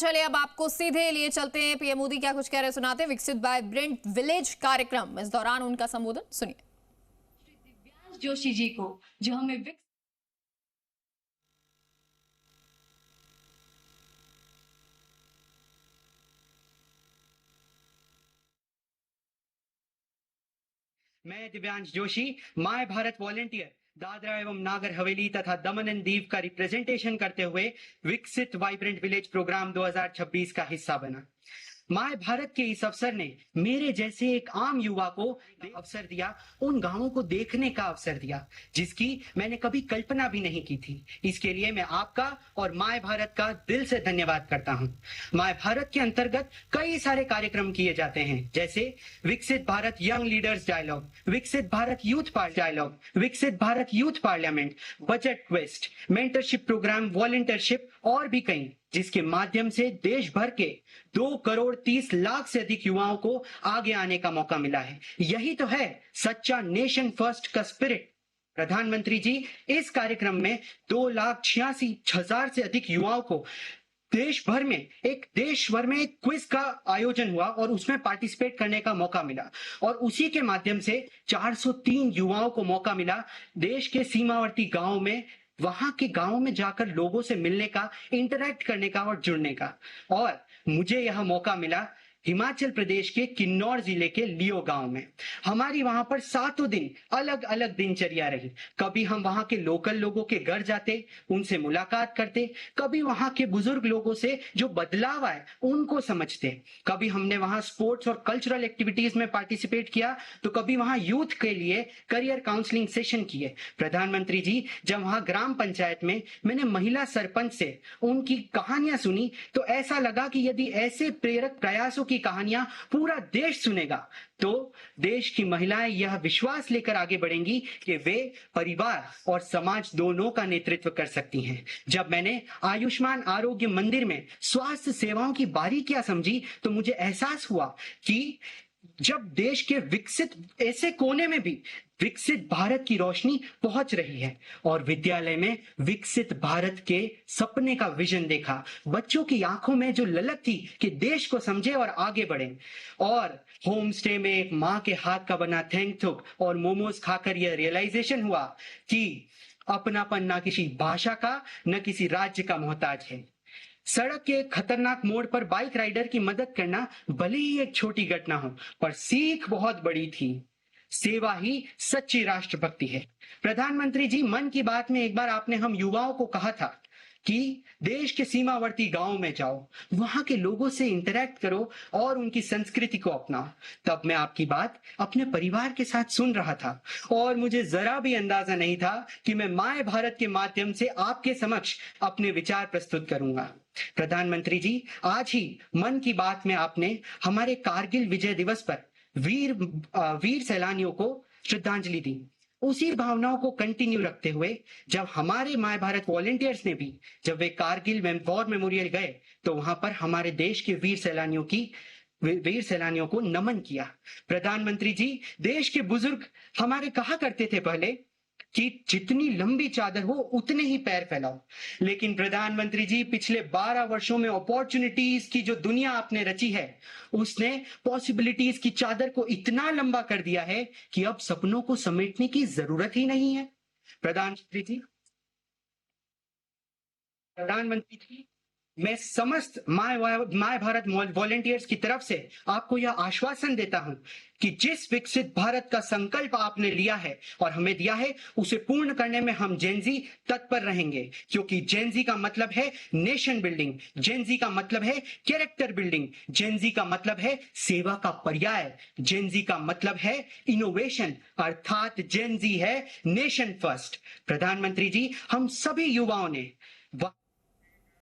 चलिए अब आपको सीधे लिए चलते हैं। पीएम मोदी क्या कुछ कह रहे सुनाते हैं। विकसित वाइब्रेंट विलेज कार्यक्रम, इस दौरान उनका संबोधन सुनिए। दिव्यांश जोशी जी को जो हमें मैं दिव्यांश जोशी, माय भारत वॉलेंटियर, दादरा एवं नागर हवेली तथा दमन एंड दीव का रिप्रेजेंटेशन करते हुए विकसित वाइब्रेंट विलेज प्रोग्राम 2026 का हिस्सा बना। माय भारत के इस अवसर ने मेरे जैसे एक आम युवा को अवसर दिया, उन गांवों को देखने का अवसर दिया जिसकी मैंने कभी कल्पना भी नहीं की थी। इसके लिए मैं आपका और माय भारत का दिल से धन्यवाद करता हूं। माय भारत के अंतर्गत कई सारे कार्यक्रम किए जाते हैं, जैसे विकसित भारत यंग लीडर्स डायलॉग, विकसित भारत यूथ डायलॉग, विकसित Bharat youth parliament, budget quest, mentorship programme, volunteership और भी कई, जिसके माध्यम से देश भर के 2,30,00,000 से अधिक युवाओं को आगे आने का मौका मिला है। यही तो है सच्चा नेशन फर्स्ट का स्पिरिट। प्रधानमंत्री जी, इस कार्यक्रम में 2,86,000 से अधिक युवाओं को देश भर में एक क्विज का आयोजन हुआ और उसमें पार्टिसिपेट करने का मौका मिला और उसी के माध्यम से 403 युवाओं को मौका मिला देश के सीमावर्ती गांवों में, वहां के गांवों में जाकर लोगों से मिलने का, इंटरैक्ट करने का और जुड़ने का। और मुझे यह मौका मिला हिमाचल प्रदेश के किन्नौर जिले के लियो गांव में। हमारी वहां पर 7 दिन अलग अलग दिनचर्या रही। कभी हम वहां के लोकल लोगों के घर जाते, उनसे मुलाकात करते, कभी वहां के बुजुर्ग लोगों से जो बदलाव आए उनको समझते, कभी हमने वहां स्पोर्ट्स और कल्चरल एक्टिविटीज में पार्टिसिपेट किया, तो कभी वहां यूथ के लिए करियर काउंसलिंग सेशन किए। प्रधानमंत्री जी, जब वहां ग्राम पंचायत में मैंने महिला सरपंच से उनकी कहानियां सुनी तो ऐसा लगा कि यदि ऐसे प्रेरक प्रयासों की कहानियां पूरा देश सुनेगा तो देश की महिलाएं यह विश्वास लेकर आगे बढ़ेंगी कि वे परिवार और समाज दोनों का नेतृत्व कर सकती हैं। जब मैंने आयुष्मान आरोग्य मंदिर में स्वास्थ्य सेवाओं की बारीकियां समझी तो मुझे एहसास हुआ कि जब देश के विकसित ऐसे कोने में भी विकसित भारत की रोशनी पहुंच रही है और विद्यालय में विकसित भारत के सपने का विजन देखा, बच्चों की आंखों में जो ललक थी कि देश को समझे और आगे बढ़े, और होम स्टे में एक माँ के हाथ का बना थैंकथुक और मोमोज खाकर यह रियलाइजेशन हुआ कि अपनापन ना किसी भाषा का न किसी राज्य का मोहताज है। सड़क के खतरनाक मोड़ पर बाइक राइडर की मदद करना भले ही एक छोटी घटना हो, पर सीख बहुत बड़ी थी। सेवा ही सच्ची राष्ट्रभक्ति है। प्रधानमंत्री जी, मन की बात में एक बार आपने हम युवाओं को कहा था कि देश के सीमावर्ती गांव में जाओ, वहां के लोगों से इंटरैक्ट करो और उनकी संस्कृति को अपनाओ। तब मैं आपकी बात अपने परिवार के साथ सुन रहा था और मुझे जरा भी अंदाजा नहीं था कि मैं माय भारत के माध्यम से आपके समक्ष अपने विचार प्रस्तुत करूंगा। प्रधानमंत्री जी, आज ही मन की बात में आपने हमारे कारगिल विजय दिवस पर वीर सैलानियों को श्रद्धांजलि दी। उसी भावनाओं को कंटिन्यू रखते हुए जब हमारे माय भारत वॉलेंटियर्स ने भी, जब वे कारगिल वॉर मेमोरियल गए तो वहां पर हमारे देश के वीर सैलानियों को नमन किया। प्रधानमंत्री जी, देश के बुजुर्ग हमारे कहा करते थे पहले कि जितनी लंबी चादर हो उतने ही पैर फैलाओ, लेकिन प्रधानमंत्री जी, पिछले 12 वर्षों में अपॉर्चुनिटीज की जो दुनिया आपने रची है, उसने पॉसिबिलिटीज की चादर को इतना लंबा कर दिया है कि अब सपनों को समेटने की जरूरत ही नहीं है। प्रधानमंत्री जी, मैं समस्त माय भारत वॉलेंटियर्स की तरफ से आपको यह आश्वासन देता हूं कि जिस विकसित भारत का संकल्प आपने लिया है और हमें दिया है, उसे पूर्ण करने में हम जेनजी तत्पर रहेंगे, क्योंकि जेनजी का मतलब है नेशन बिल्डिंग, जेनजी का मतलब है कैरेक्टर बिल्डिंग, जेनजी का मतलब है सेवा का पर्याय, जेनजी का मतलब है इनोवेशन, अर्थात जेनजी है नेशन फर्स्ट। प्रधानमंत्री जी, हम सभी युवाओं ने